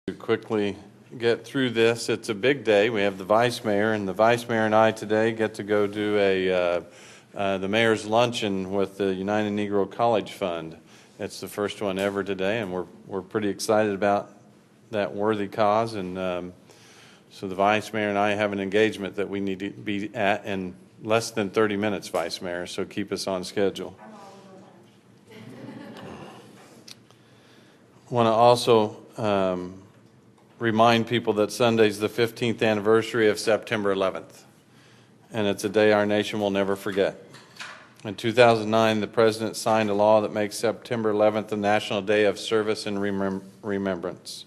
To quickly get through this. It's a big day. We have the vice mayor, and the vice mayor and I today get to go do the mayor's luncheon with the United Negro College Fund. It's the first one ever today, and we're pretty excited about that worthy cause. And so the vice mayor and I have an engagement that we need to be at in less than 30 minutes, vice mayor. So keep us on schedule. I want to also remind people that Sunday's the 15th anniversary of September 11th, and it's a day our nation will never forget. In 2009, the President signed a law that makes September 11th the National Day of Service and Remembrance.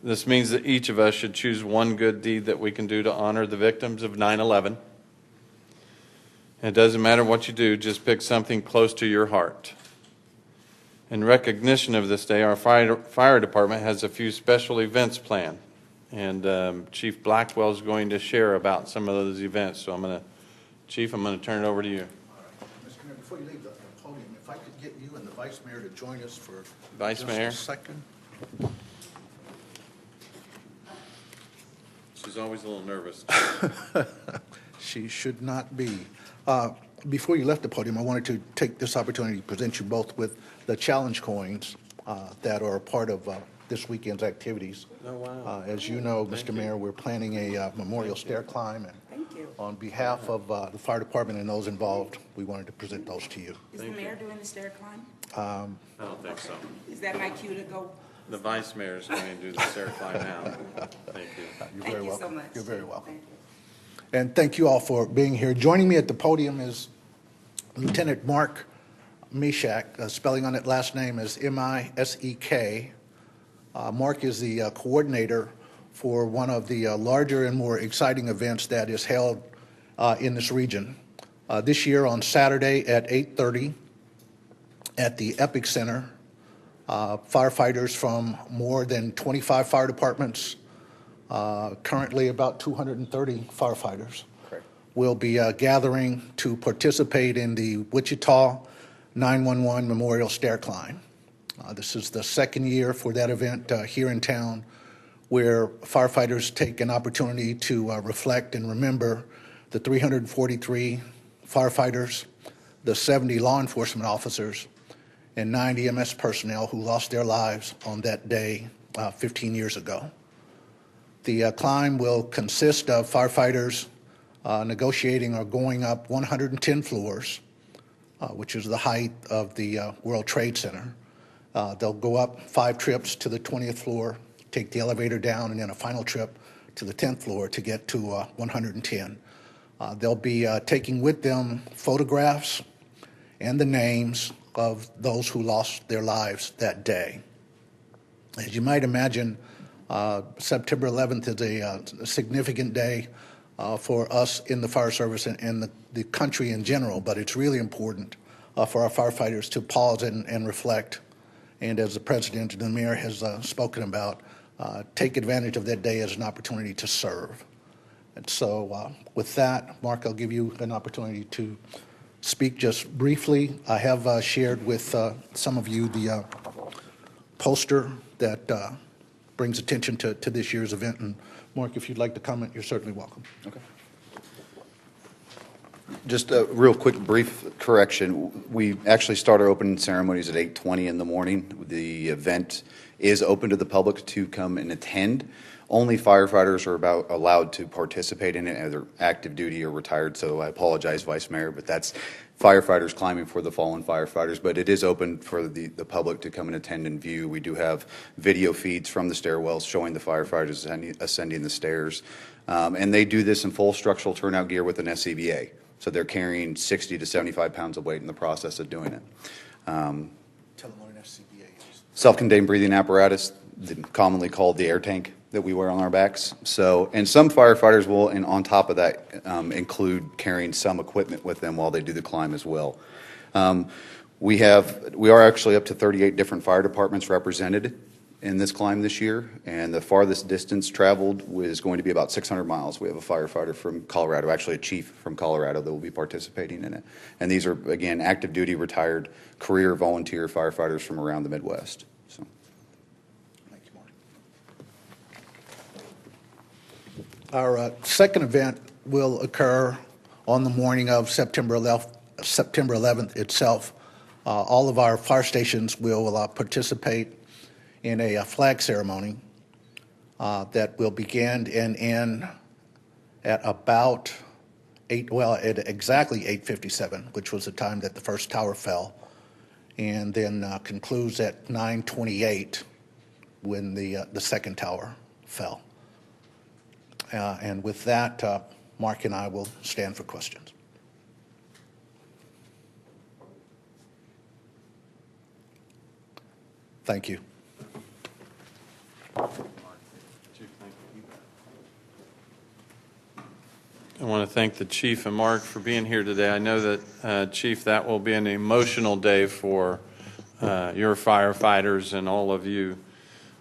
This means that each of us should choose one good deed that we can do to honor the victims of 9/11. It doesn't matter what you do, just pick something close to your heart. In recognition of this day, our fire department has a few special events planned, and Chief Blackwell is going to share about some of those events. So Chief, I'm going to turn it over to you. All right. Mr. Mayor, before you leave the podium, if I could get you and the Vice Mayor to join us for Vice just Mayor. a second. She's always a little nervous. She should not be. Before you left the podium, I wanted to take this opportunity to present you both with the challenge coins that are a part of this weekend's activities. Oh, wow. As you know, Mr. Mayor, we're planning a memorial stair climb, and on behalf of the fire department and those involved, we wanted to present those to you. Is the mayor doing the stair climb? I don't think so. Is that my cue to go? The vice mayor is going to do the stair climb now. Thank you. You're Thank very you welcome. so much. You're very welcome. Thank you. And thank you all for being here. Joining me at the podium is Lieutenant Mark Mishak. Spelling on that last name is M-I-S-E-K. Mark is the coordinator for one of the larger and more exciting events that is held in this region. This year on Saturday at 8:30 at the Epic Center, firefighters from more than 25 fire departments, currently about 230 firefighters, will be gathering to participate in the Wichita 911 Memorial Stair Climb. This is the second year for that event here in town, where firefighters take an opportunity to reflect and remember the 343 firefighters, the 70 law enforcement officers, and 9 EMS personnel who lost their lives on that day 15 years ago. The climb will consist of firefighters negotiating or going up 110 floors, which is the height of the World Trade Center. They'll go up 5 trips to the 20th floor, take the elevator down, and then a final trip to the 10th floor to get to 110. They'll be taking with them photographs and the names of those who lost their lives that day. As you might imagine, September 11th is a significant day for us in the fire service and the country in general, but it's really important for our firefighters to pause and reflect, and as the President and the Mayor has spoken about, take advantage of that day as an opportunity to serve. And so with that, Mark, I'll give you an opportunity to speak just briefly. I have shared with some of you the poster that brings attention to this year's event. And Mark, if you'd like to comment, you're certainly welcome. Okay. Just a real quick brief correction. We actually start our opening ceremonies at 8:20 in the morning. The event is open to the public to come and attend. Only firefighters are allowed to participate in it, either active duty or retired. So I apologize, Vice Mayor, but that's firefighters climbing for the fallen firefighters. But it is open for the public to come and attend and view. We do have video feeds from the stairwells showing the firefighters ascending the stairs. And they do this in full structural turnout gear with an SCBA. So they're carrying 60 to 75 pounds of weight in the process of doing it. Tell them what an SCBA is. Self-contained breathing apparatus, commonly called the air tank that we wear on our backs. So, and some firefighters will, and on top of that, include carrying some equipment with them while they do the climb as well. We are actually up to 38 different fire departments represented in this climb this year, and the farthest distance traveled is going to be about 600 miles. We have a firefighter from Colorado, actually a chief from Colorado, that will be participating in it. And these are, again, active duty, retired, career volunteer firefighters from around the Midwest. So. Thank you, Mark. Our second event will occur on the morning of September 11th itself. All of our fire stations will participate in a flag ceremony that will begin and end at about at exactly 8:57, which was the time that the first tower fell, and then concludes at 9:28 when the second tower fell. And with that, Mark and I will stand for questions. Thank you. I want to thank the Chief and Mark for being here today. I know that, Chief, that will be an emotional day for your firefighters and all of you.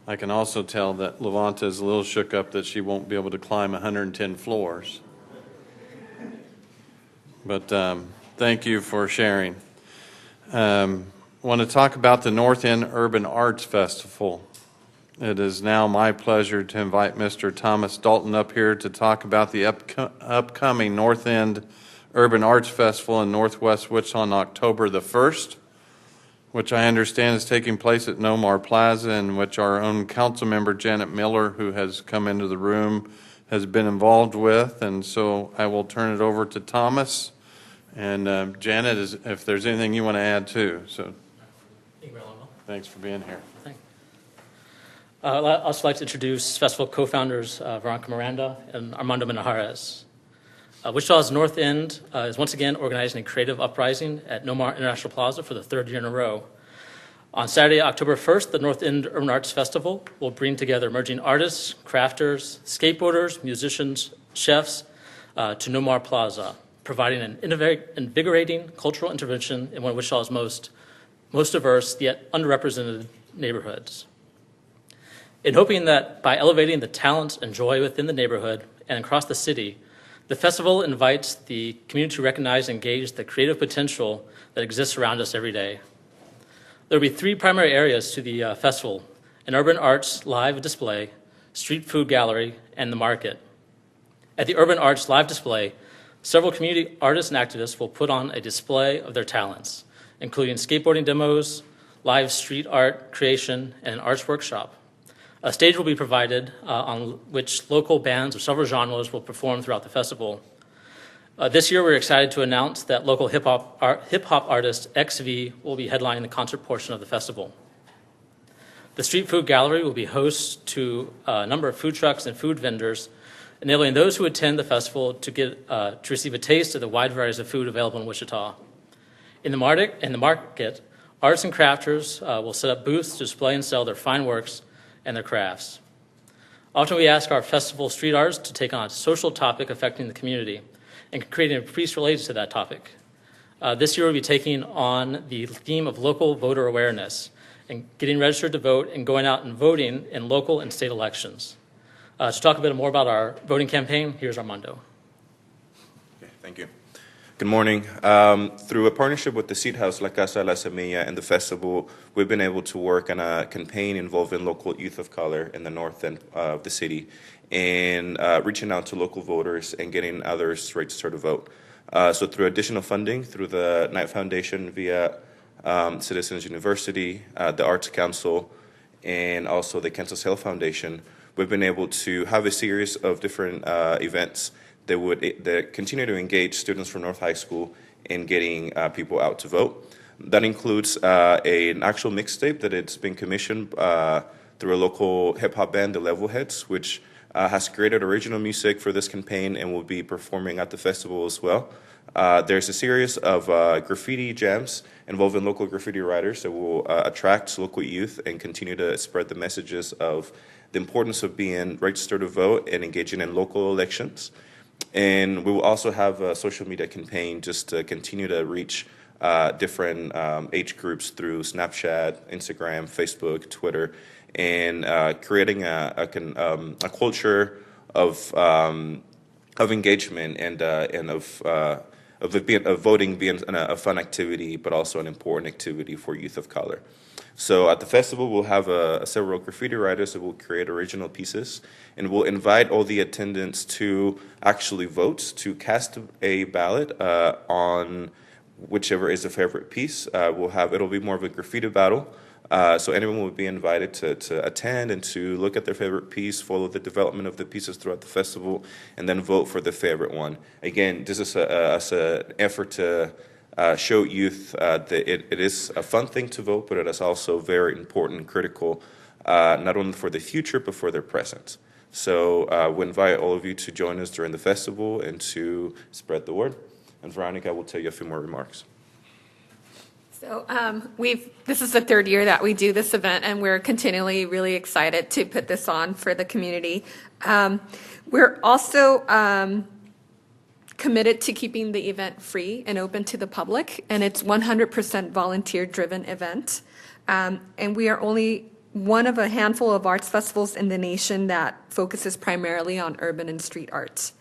I can also tell that Levanta is a little shook up that she won't be able to climb 110 floors. But thank you for sharing. I want to talk about the North End Urban Arts Festival. It is now my pleasure to invite Mr. Thomas Dalton up here to talk about the upcoming North End Urban Arts Festival in Northwest Wichita on October the 1st, which I understand is taking place at Nomar Plaza, and which our own council member Janet Miller, who has come into the room, has been involved with. And so I will turn it over to Thomas. And Janet, if there's anything you want to add too. So thanks for being here. I'd also like to introduce festival co-founders Veronica Miranda and Armando Menajares. Wichita's North End is once again organizing a creative uprising at Nomar International Plaza for the third year in a row. On Saturday, October 1st, the North End Urban Arts Festival will bring together emerging artists, crafters, skateboarders, musicians, chefs to Nomar Plaza, providing an invigorating cultural intervention in one of Wichita's most diverse yet underrepresented neighborhoods. In hoping that by elevating the talent and joy within the neighborhood and across the city, the festival invites the community to recognize and engage the creative potential that exists around us every day. There will be three primary areas to the festival: an urban arts live display, street food gallery, and the market. At the urban arts live display, several community artists and activists will put on a display of their talents, including skateboarding demos, live street art creation, and an arts workshop. A stage will be provided on which local bands of several genres will perform throughout the festival. This year, we're excited to announce that local hip-hop artist XV will be headlining the concert portion of the festival. The Street Food Gallery will be host to a number of food trucks and food vendors, enabling those who attend the festival to receive a taste of the wide varieties of food available in Wichita. In the market, artists and crafters will set up booths to display and sell their fine works and their crafts. Often we ask our festival street artists to take on a social topic affecting the community and creating a piece related to that topic. This year we'll be taking on the theme of local voter awareness and getting registered to vote and going out and voting in local and state elections. To talk a bit more about our voting campaign, here's Armando. Okay, thank you. Good morning. Through a partnership with the Seed House, La Casa La Semilla, and the festival, we've been able to work on a campaign involving local youth of color in the north end of the city and reaching out to local voters and getting others registered to vote. So through additional funding, through the Knight Foundation via Citizens University, the Arts Council, and also the Kansas Hill Foundation, we've been able to have a series of different events that continue to engage students from North High School in getting people out to vote. That includes an actual mixtape that it's been commissioned through a local hip-hop band, the Levelheads, which has created original music for this campaign and will be performing at the festival as well. There's a series of graffiti jams involving local graffiti writers that will attract local youth and continue to spread the messages of the importance of being registered to vote and engaging in local elections. And we will also have a social media campaign just to continue to reach different age groups through Snapchat, Instagram, Facebook, Twitter, and creating a culture of engagement and of of voting being a fun activity, but also an important activity for youth of color. So at the festival, we'll have several graffiti writers that will create original pieces, and we'll invite all the attendants to actually vote, to cast a ballot on whichever is a favorite piece. It'll be more of a graffiti battle. So anyone will be invited to attend and to look at their favorite piece, follow the development of the pieces throughout the festival, and then vote for the favorite one. Again, this is an effort to show youth that it is a fun thing to vote, but it is also very important and critical, not only for the future, but for their present. So we invite all of you to join us during the festival and to spread the word. And Veronica will tell you a few more remarks. So this is the third year that we do this event, and we're continually really excited to put this on for the community. We're also committed to keeping the event free and open to the public, and it's 100% volunteer-driven event. And we are only one of a handful of arts festivals in the nation that focuses primarily on urban and street arts.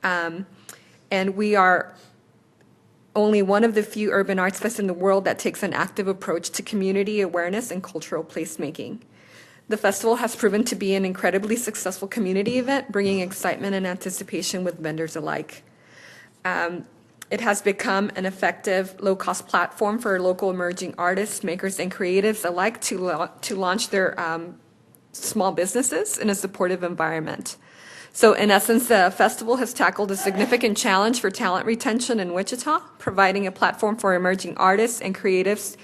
And we are only one of the few urban arts fests in the world that takes an active approach to community awareness and cultural placemaking. The festival has proven to be an incredibly successful community event, bringing excitement and anticipation with vendors alike. It has become an effective, low-cost platform for local emerging artists, makers, and creatives alike to launch their small businesses in a supportive environment. So in essence, the festival has tackled a significant challenge for talent retention in Wichita, providing a platform for emerging artists and creatives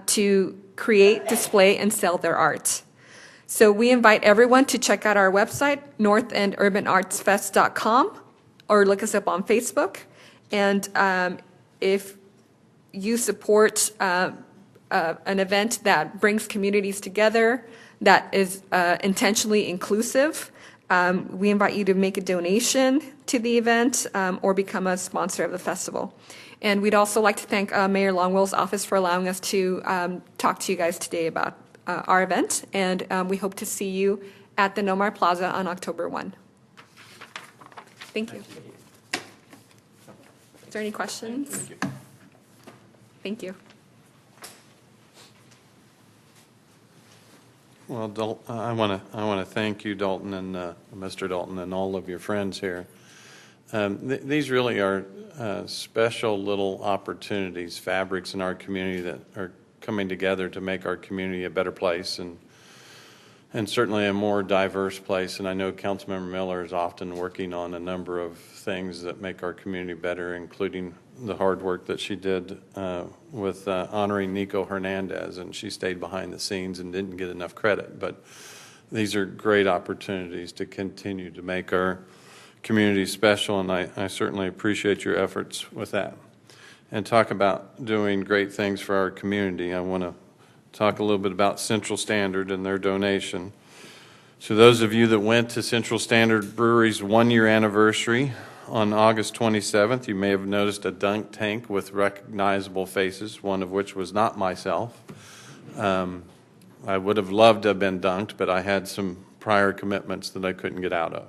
to create, display, and sell their art. So we invite everyone to check out our website, northendurbanartsfest.com, or look us up on Facebook. And if you support an event that brings communities together, that is intentionally inclusive, we invite you to make a donation to the event or become a sponsor of the festival. And we'd also like to thank Mayor Longwell's office for allowing us to talk to you guys today about our event. And we hope to see you at the Nomar Plaza on October 1. Thank you. Is there any questions? Thank you. Well, I want to thank you, Dalton, and Mr. Dalton, and all of your friends here. These really are special little opportunities, fabrics in our community that are coming together to make our community a better place and certainly a more diverse place. And I know Councilmember Miller is often working on a number of things that make our community better, including the hard work that she did with honoring Nico Hernandez, and she stayed behind the scenes and didn't get enough credit. But these are great opportunities to continue to make our community special, and I certainly appreciate your efforts with that. And talk about doing great things for our community. I want to talk a little bit about Central Standard and their donation. So those of you that went to Central Standard Brewery's one-year anniversary on August 27th, you may have noticed a dunk tank with recognizable faces, one of which was not myself. I would have loved to have been dunked, but I had some prior commitments that I couldn't get out of.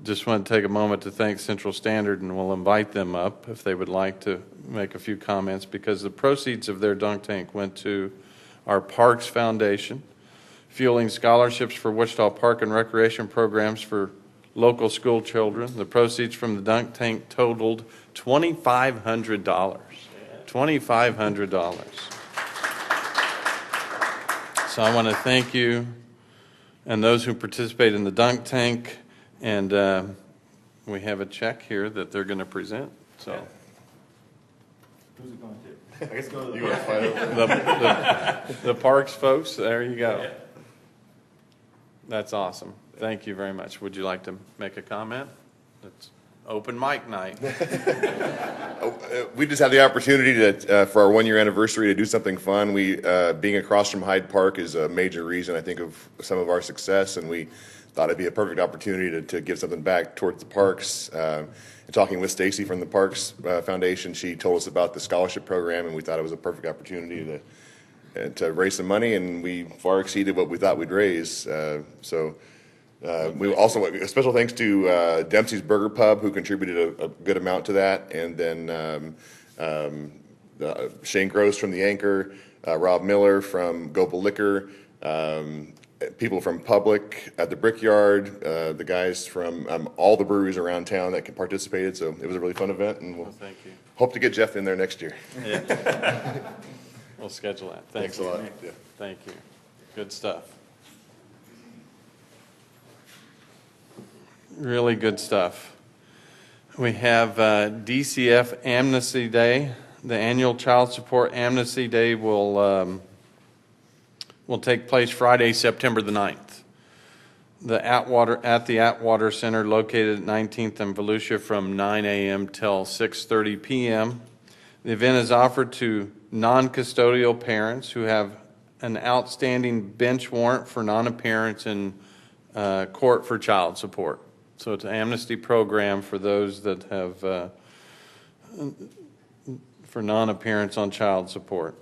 Just want to take a moment to thank Central Standard, and we'll invite them up if they would like to make a few comments, because the proceeds of their dunk tank went to our Parks Foundation, fueling scholarships for Wichita Park and Recreation programs for local school children. The proceeds from the dunk tank totaled $2,500. $2,500. So I want to thank you and those who participate in the dunk tank. And we have a check here that they're going to present. So, who's it going to? I guess go to the Parks folks. There you go. That's awesome. Thank you very much. Would you like to make a comment? It's open mic night. We just had the opportunity to, for our one-year anniversary, to do something fun. We, being across from Hyde Park is a major reason, I think, of some of our success, and we thought it'd be a perfect opportunity to give something back towards the parks. And talking with Stacy from the Parks Foundation, she told us about the scholarship program, and we thought it was a perfect opportunity to raise some money, and we far exceeded what we thought we'd raise. So We also, a special thanks to Dempsey's Burger Pub, who contributed a good amount to that, and then Shane Gross from The Anchor, Rob Miller from Gopal Liquor, people from Public at the Brickyard, the guys from all the breweries around town that participated. So it was a really fun event, and we'll Thank you. hope to get Jeff in there next year. We'll schedule that. Thanks a lot. Yeah. Thank you. Good stuff. Really good stuff. We have DCF Amnesty Day. The annual Child Support Amnesty Day will take place Friday, September the 9th. At the Atwater Center located at 19th and Volusia from 9 a.m. till 6:30 p.m. The event is offered to non-custodial parents who have an outstanding bench warrant for non-appearance in court for child support. So it's an amnesty program for those that have, for non-appearance on child support.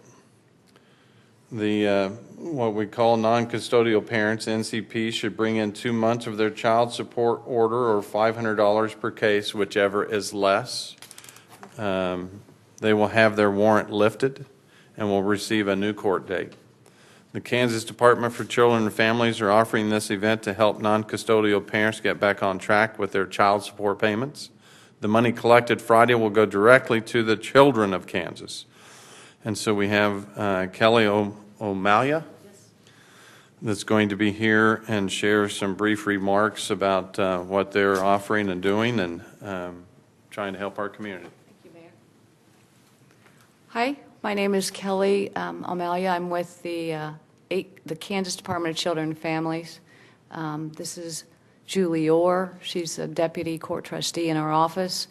The what we call non-custodial parents, NCP, should bring in 2 months of their child support order or $500 per case, whichever is less. They will have their warrant lifted and will receive a new court date. The Kansas Department for Children and Families are offering this event to help non-custodial parents get back on track with their child support payments. The money collected Friday will go directly to the children of Kansas. And so we have Kelly O'Malia that's going to be here and share some brief remarks about what they're offering and doing and trying to help our community. Thank you, Mayor. Hi, my name is Kelly O'Malia. I'm with the Kansas Department of Children and Families. This is Julie Orr. She's a deputy court trustee in our office.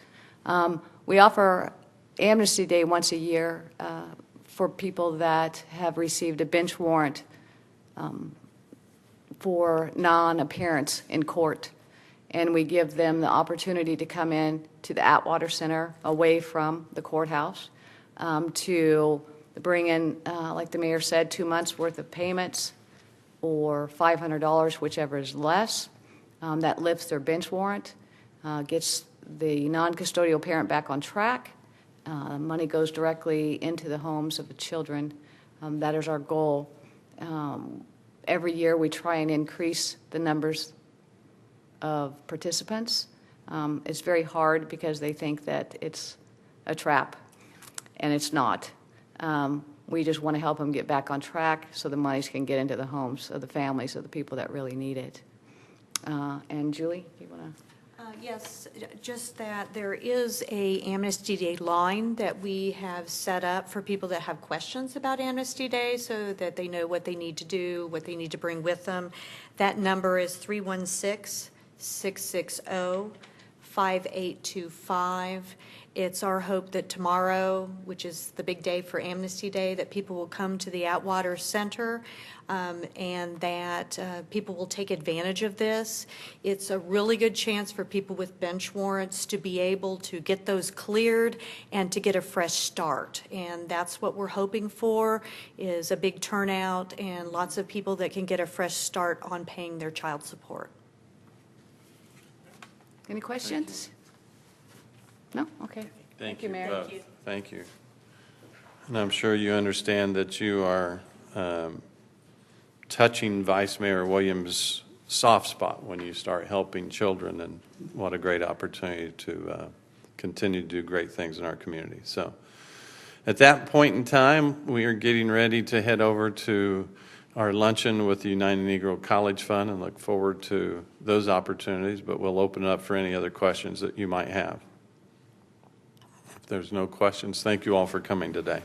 We offer Amnesty Day once a year for people that have received a bench warrant for non-appearance in court. And we give them the opportunity to come in to the Atwater Center away from the courthouse to bring in, like the mayor said, 2 months worth of payments or $500, whichever is less. That lifts their bench warrant, gets the non-custodial parent back on track. Money goes directly into the homes of the children. That is our goal. Every year we try and increase the numbers of participants. It's very hard because they think that it's a trap, and it's not. We just want to help them get back on track so the monies can get into the homes of the families of the people that really need it. And Julie, do you want to? Yes, just that there is a Amnesty Day line that we have set up for people that have questions about Amnesty Day so that they know what they need to do, what they need to bring with them. That number is 316-660-5825. It's our hope that tomorrow, which is the big day for Amnesty Day, that people will come to the Atwater Center and that people will take advantage of this. It's a really good chance for people with bench warrants to be able to get those cleared and to get a fresh start. And that's what we're hoping for, is a big turnout and lots of people that can get a fresh start on paying their child support. Any questions? No? Okay. Thank you, Mayor. both. Thank you. And I'm sure you understand that you are touching Vice Mayor Williams' soft spot when you start helping children, and what a great opportunity to continue to do great things in our community. So at that point in time, we are getting ready to head over to our luncheon with the United Negro College Fund and look forward to those opportunities, but we'll open it up for any other questions that you might have. If there's no questions, thank you all for coming today.